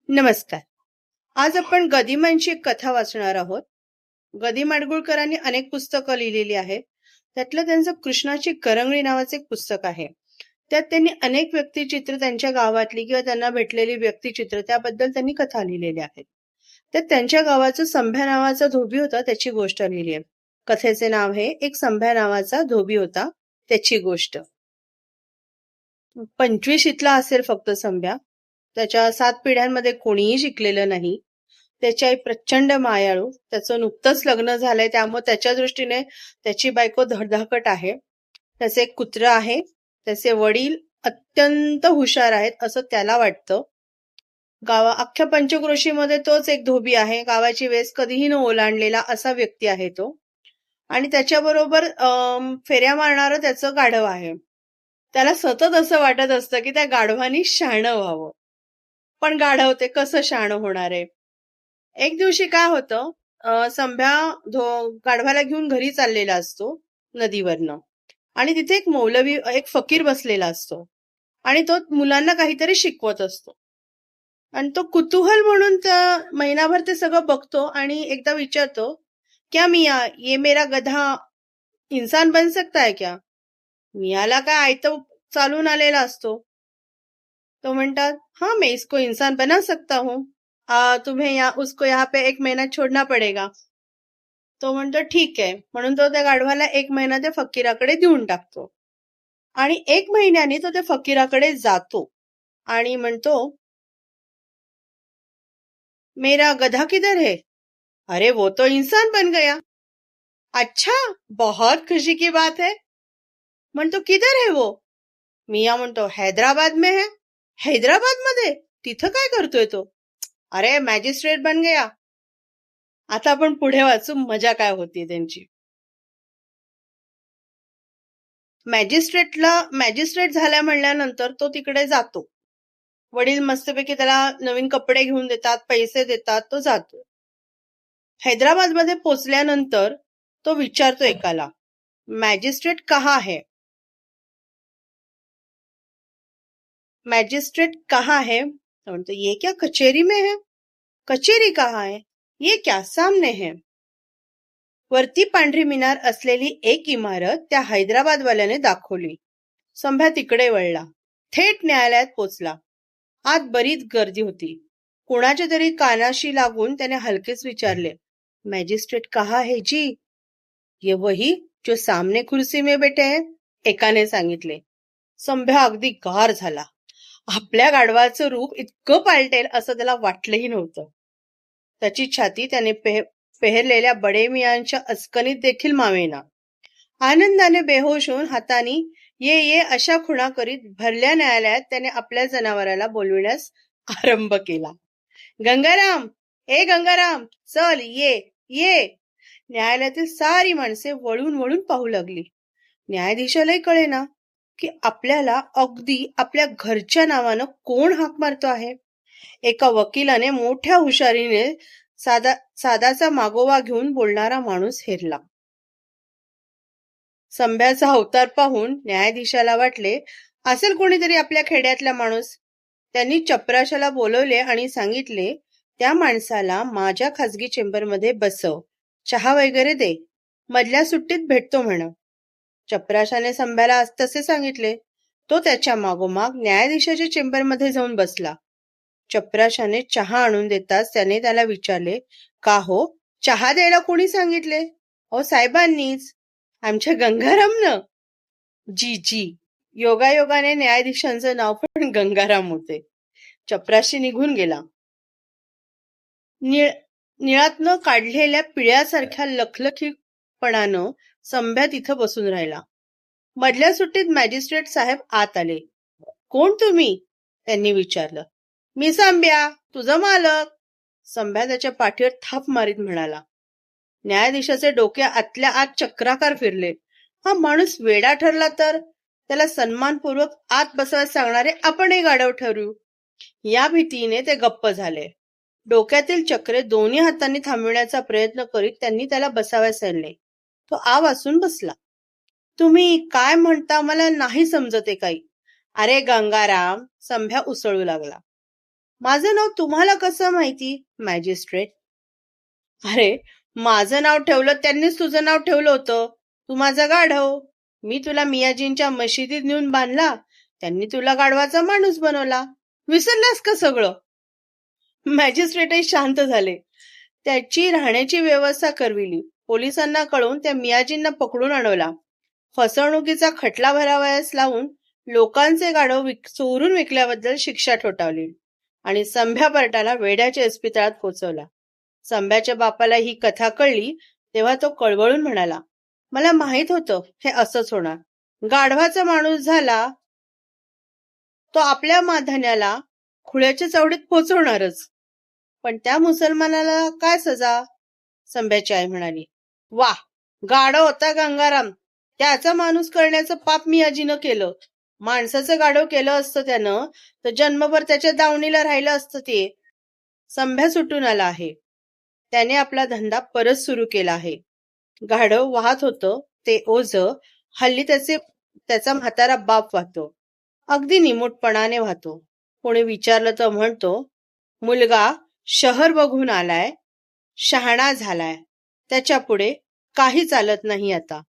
नमस्कार. आज आपण गदिमांची एक कथा वाचणार आहोत. गदी माडगुळकरांनी अनेक पुस्तकं लिहिलेली आहेत. त्यातलं त्यांचं कृष्णाची करंगळी नावाचं एक पुस्तक आहे. त्यात त्यांनी अनेक व्यक्तिचित्र त्यांच्या गावातली किंवा त्यांना भेटलेली व्यक्तिचित्र त्याबद्दल त्यांनी कथा लिहिलेल्या आहेत. त्यात त्यांच्या गावाचं संभ्या नावाचा धोबी होता त्याची गोष्ट लिहिली आहे. कथेचे नाव आहे एक संभ्या नावाचा धोबी होता त्याची गोष्ट. 25शीतला असेल फक्त संभ्या. त्याच्या 7 पिढ्यांमध्ये कोणीही शिकलेलं नाही. त्याची आई प्रचंड मायाळू. त्याचं नुकतंच लग्न झालंय त्यामुळे त्याच्या दृष्टीने त्याची बायको धडधाकट आहे. त्याचे एक कुत्र आहे. त्याचे वडील अत्यंत हुशार आहेत असं त्याला वाटतं. अख्ख्या पंचक्रोशीमध्ये तोच एक धोबी आहे. गावाची वेस कधीही न ओलांडलेला असा व्यक्ती आहे तो. आणि त्याच्याबरोबर फेऱ्या मारणारं त्याचं गाढव आहे. त्याला सतत असं वाटत असतं की त्या गाढवानी शहाणं व्हावं. पण गाढव ते कसं शहाणं होणार आहे. एक दिवशी काय होतं, संभ्या गाढवाला घेऊन घरी चाललेला असतो नदीवरनं. आणि तिथे एक मौलवी एक फकीर बसलेला असतो आणि तो मुलांना काहीतरी शिकवत असतो. आणि तो कुतूहल म्हणून महिनाभर ते सगळं बघतो आणि एकदा विचारतो, क्या मिया ये मेरा गधा इंसान बन सकता है क्या? मियाला काय आयतं चालून आलेला असतो. तो म्हणतात, हाँ मैं इसको इंसान बना सकता हूँ. तुम्हें उसको यहाँ पे 1 महीना छोड़ना पडेगा. तो म्हणतो ठीक आहे. म्हणून तो त्या गाढवाला 1 महिना त्या फकीराकडे देऊन टाकतो. आणि 1 महिन्याने तो त्या फकीराकडे जातो आणि म्हणतो, मेरा गधा किधर है? अरे वो तो इंसान बन गया. अच्छा, बहुत खुशी की बात है. म्हणतो किधर है वो? मिया म्हणतो हैदराबाद में है. हैदराबाद मध्ये? तिथं काय करतोय तो? अरे मॅजिस्ट्रेट बन गया. आता आपण पुढे वाचू मजा काय होती त्यांची. मॅजिस्ट्रेट झाल्या म्हणल्यानंतर तो तिकडे जातो. वडील मस्तपैकी त्याला नवीन कपडे घेऊन देतात, पैसे देतात, तो जातो. हैदराबादमध्ये पोचल्यानंतर तो विचारतो एकाला, मॅजिस्ट्रेट कहा है? मॅजिस्ट्रेट कहा है? तो म्हणतो ये क्या कचेरी में है? कचेरी कहा है? ये क्या सामने है? वरती पांढरी मिनार असलेली एक इमारत त्या हैदराबादवाल्याने दाखवली. संभ्या तिकडे वळला. थेट न्यायालयात पोचला. आत बरीच गर्दी होती. कोणाच्या तरी कानाशी लागून त्याने हलकेच विचारले, मॅजिस्ट्रेट कहा है जी? ये वही जो सामने कुर्सी में बैठे हैं, एकाने सांगितले. संभ्या अगदी गार झाला. आपल्या गाढवाचं रूप इतकं पालटेल असं त्याला वाटलंही नव्हतं. त्याची छाती त्याने पेहरलेल्या बडे मियांच्या अस्कनीत देखील मावेना. आनंदाने बेहोश होऊन हाताने ये ये अशा खुणा करीत भरल्या न्यायालयात त्याने आपल्या जनावराला बोलविण्यास आरंभ केला. गंगाराम, ए गंगाराम, चल ये ये. न्यायालयातील सारी माणसे वळून वळून पाहू लागली. न्यायाधीशालाही कळेना की आपल्याला अगदी आपल्या घरच्या नावानं कोण हाक मारतो आहे. एका वकिलाने मोठ्या हुशारीने सादाचा मागोवा घेऊन बोलणारा माणूस हेरला. संभ्याचा अवतार पाहून न्यायाधीशाला वाटले असेल कोणीतरी आपल्या खेड्यातला माणूस. त्यांनी चपराशाला बोलवले आणि सांगितले, त्या माणसाला माझ्या खाजगी चेंबरमध्ये बसव, चहा वगैरे दे, मधल्या सुट्टीत भेटतो म्हण. चपराशाने संभ्याला तसे सांगितले. तो त्याच्या मागोमाग न्यायाधीशाच्या चेंबरमध्ये जाऊन बसला. चपराशाने चहा आणून देताच त्याने त्याला विचारले, का हो, चहा द्यायला कोणी सांगितले? अहो साहेबांनीच. आमच्या गंगारामनं? जी जी. योगायोगाने न्यायाधीशांचं नाव पण गंगाराम होते. चपराशी निघून गेला. निळातनं काढलेल्या पिळ्यासारख्या लखलखीपणानं संभ्या तिथं बसून राहिला. मधल्या सुट्टीत मॅजिस्ट्रेट साहेब आत आले. कोण तुम्ही? त्यांनी विचारलं. मी संभ्या, तुझा मालक. संभ्या त्याच्या पाठीवर थाप मारीत म्हणाला. न्यायाधीशाचे डोके आतल्या आत चक्राकार फिरले. हा माणूस वेडा ठरला तर त्याला सन्मानपूर्वक आत बसवायला सांगणारे आपणही गाढव ठरू. या भीतीने ते गप्प झाले. डोक्यातील चक्रे दोन्ही हातांनी थांबविण्याचा प्रयत्न करीत त्यांनी त्याला बसावयास आणले. तो आ वासून बसला. तुम्ही काय म्हणता मला नाही समजते काही. अरे गंगाराम, संभ्या उसळू लागला. माझं नाव तुम्हाला कसं माहिती? मॅजिस्ट्रेट. अरे, माझं नाव ठेवलं त्यांनीच तुझं नाव ठेवलं होतं. तू माझा गाढव. मी तुला मियाजींच्या मशिदीत नेऊन बांधला. त्यांनी तुला गाढवाचा माणूस बनवला. विसरलास का सगळं? मॅजिस्ट्रेटही शांत झाले. त्याची राहण्याची व्यवस्था करविली. पोलिसांना कळवून त्या मियाजींना पकडून आणवला. फसवणुकीचा खटला भरावयास लावून लोकांचे गाढव चोरून विकल्याबद्दल शिक्षा ठोठावली आणि संभ्या पार्टाला वेड्याच्या इस्पितळात पोचवला. संभ्याच्या बापाला ही कथा कळली तेव्हा तो कळवळून म्हणाला, मला माहित होतं हे असंच होणार. गाढवाचा माणूस झाला तो आपल्या माधान्याला खुळ्याच्या चावडीत पोचवणारच. पण त्या मुसलमानाला काय सजा? संभ्याची आई म्हणाली, वाह, गाढव होता गंगाराम. त्याचा माणूस करण्याचं पाप मी आजीनं केलं. माणसाचं गाढव केलं असतं त्यानं तर जन्मभर त्याच्या दावणीला राहिलं असतं ते. संभ्या सुटून आला आहे. त्याने आपला धंदा परत सुरू केला आहे. गाढव वाहत होतं ते ओझ हल्ली त्याचा म्हातारा बाप वाहतो. अगदी निमूटपणाने वाहतो. कोणी विचारलं तर म्हणतो, मुलगा शहर बघून आलाय, शहाणा झालाय, त्याच्या पुढे काही चालत नाही आता.